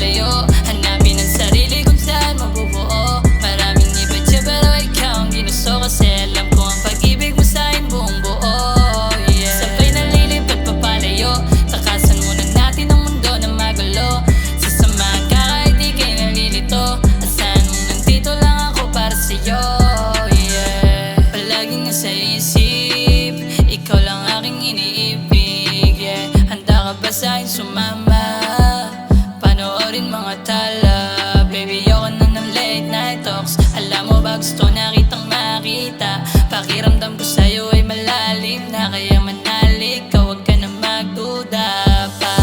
papalayo. Hanapin ang sarili kung saan mabubuo. Maraming iba dyan pero ikaw ang ginusto. Kasi alam ko ang pag-ibig mo sa'kin buong buo. Sabay nalilipad papalayo. Takasan muna natin ang mundo na magulo. Sasamahan ka kahit di kayo nalilito. Asahan mong nandito lang ako para sa'yo. Palaging nasa isip, ikaw lang aking iniibig. Handa ka ba sa'kin sumama? Panoorin mga tala. Baby, ayoko na ng late night talks. Alam mo ba gusto na kitang makita? Pakiramdam ko sa'yo ay malalim na. Kaya manalik ka, huwag ka na magduda pa.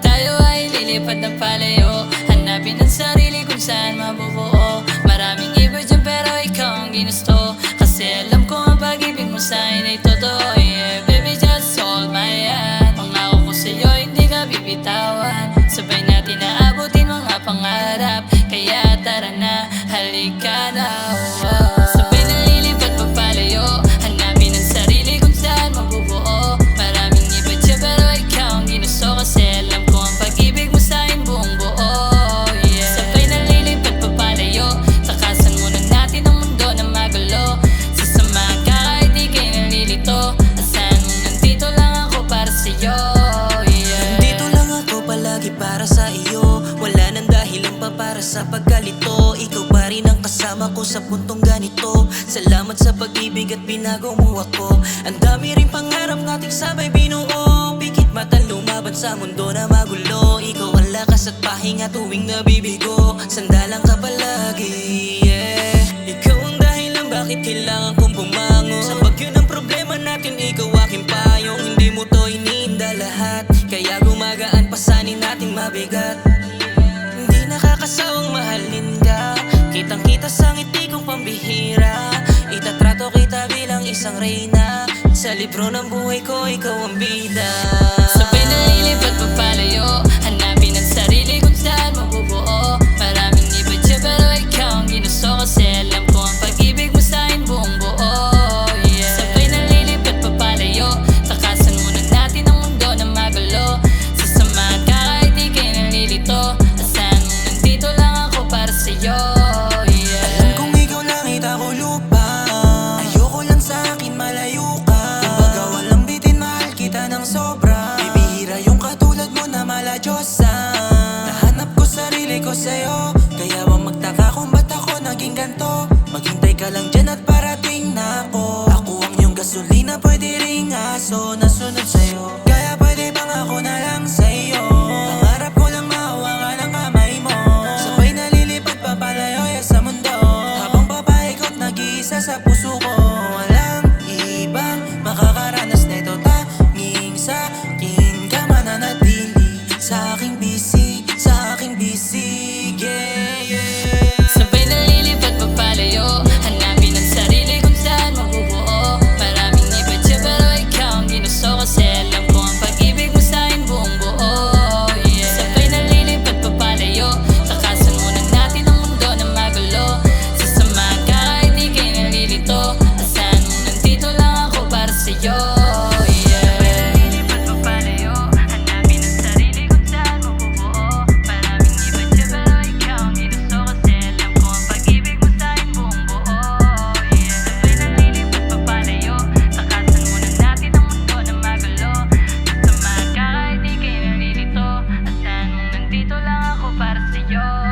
Tayo ay lilipad ng palayo. Hanapin ang sarili kung saan mabubuo. Maraming iba dyan pero ikaw ang ginusto. Kasi alam ko ang pag-ibig mo sa'kin ay totoo. Baby, just hold my hand. Pangako ko sa'yo hindi ka bibitawan. Sabay natin naabutin mga pangarap. Kaya tara na, halika na. Sabay nalilipad papalayo. Hanapin ang sarili kung saan mabubuo. Maraming iba dyan pero ikaw ang ginusto. Kasi alam ko ang pag-ibig mo sa'kin buong buo. Sabay nalilipad papalayo. Takasan muna natin ang mundo na magulo. Sasamahan ka kahit di kayo nalilito. Asahan mong nandito lang ako para sa'yo. Nandito lang ako palagi para sa iyo. Wala nang dahilan pa para sa pagkalito. Ikaw pa rin ang kasama ko sa puntong ganito. Salamat sa pag-ibig at binago mo ako. Ang dami rin pangarap nating sabay binuo. Pikit matang lumaban sa mundo na magulo. Ikaw ang lakas at pahinga tuwing nabibigo. Sandalan ka palagi, Ikaw ang dahilan bakit kailangan kong bumangon. Sa bagyo ng problema natin, ikaw aking payong. Hindi mo to iniinda lahat, kaya gumagaan pasanin nating mabigat. Hindi nakakasawang mahalin ka. Kitang kita sa ngiti kong pambihira. Itatrato kita bilang isang reyna. Sa libro ng buhay ko, ikaw ang bida. Sabay nalilipad papalayo. Hanapin ang sarili kung saan mabubuo. Maraming iba dyan pero ikaw ang ginusto. Kasi alam ko ang pag-ibig mo sa'kin buong buo. Sabay nalilipad papalayo. Takasan muna natin ang mundo na magulo. Sasamahan ka kahit di kayo nalilito. Asahan mong nandito lang ako para sa'yo. Alam kong ikaw nakita ko lupa. Ayoko lang sa akin malayo ka. Kumbaga walang bitin, mahal kita ng sobra. Bibihira yung katulad mo na maladyos. Nahanap ko sarili ko sa'yo. Kaya wag magtaka kung ba't ako naging ganto. Maghintay ka lang dyan at parating na ako. Ako ang iyong gasolina, pwede ring aso. Nasunod sa'yo, kaya pwede bang ako na lang sa'yo. Pangarap ko lang mahawakan ang kamay mo. Sabay nalilipad papalayo sa mundo. Habang papaikot nag-iisa sa puso ko. Walang ibang makakaranas nito. Tanging sa akin ka mananatili. Sa aking bisig, sa aking bisig, Sabay nalilipad papalayo. Hanapin ang sarili kung saan mabubuo. Maraming iba dyan pero ikaw ang ginusto. Kasi alam ko ang pag-ibig mo sa'kin buong buo. Sabay nalilipad papalayo. Takasan muna natin ang mundo na magulo. Sasamahan ka kahit di kayo nalilito. Asahan mong nandito lang ako para sa'yo. Sabay nalilipad papalayo. Hanapin ang sarili kung saan mabubuo. Maraming iba dyan pero ikaw ang ginusto. Kasi alam ko ang pag-ibig mo sa'kin buong buo. Sabay nalilipad papalayo. Takasan muna natin ang mundo na magulo. Sasamahan ka kahit di kayo nalilito. Asahan mong nandito lang ako para sa'yo.